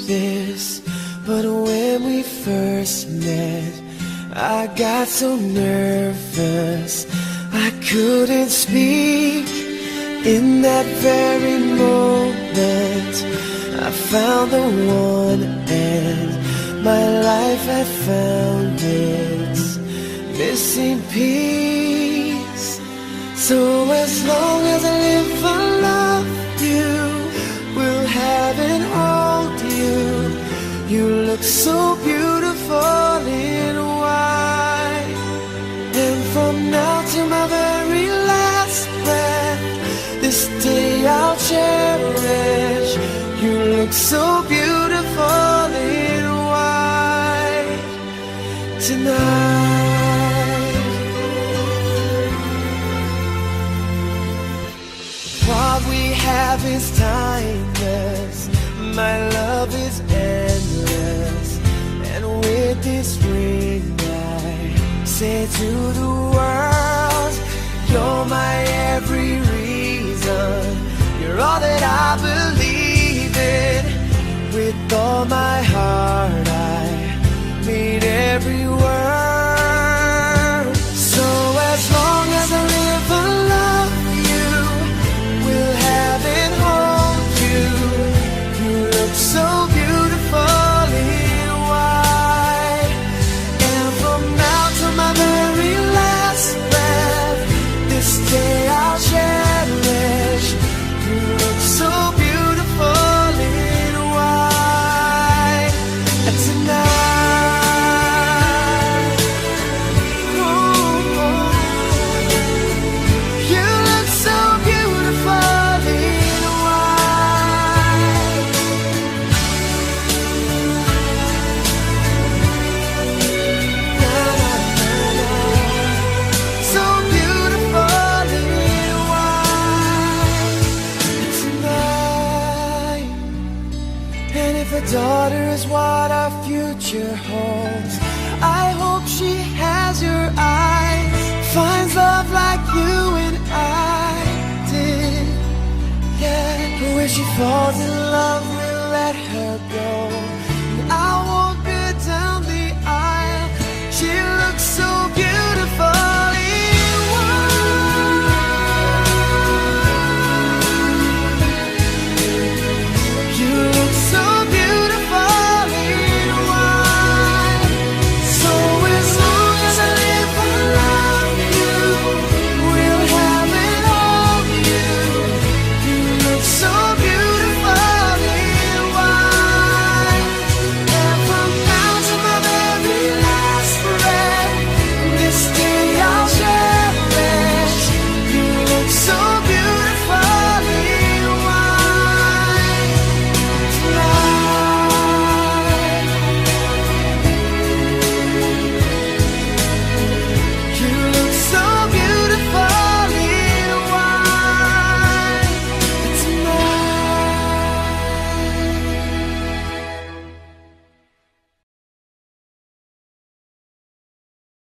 this, but when we first met, I got so nervous I couldn't speak. In that very moment, I found the one, and my life had found its missing piece. So as long as I live, I love you, will have and hold you. You look so beautiful in white, and from now to my very last breath, this day I'll cherish. You look so beautiful in white tonight. What we have is timeless, my love is endless, and with this ring I say to the world, you're my every reason, you're all that I believe in. With all my heart I mean every word. So as long as I live, I love you, will have and hold you. You look so beautiful in white, and from now to my very last breath, this day I'll cherish. You look so beautiful in white tonight. Ooh, you look so beautiful in white. Na, na, na, na. So beautiful in white tonight. And if a daughter is what our future holds, I hope she has your eyes, finds love like you and I did. Yeah, but when she falls in love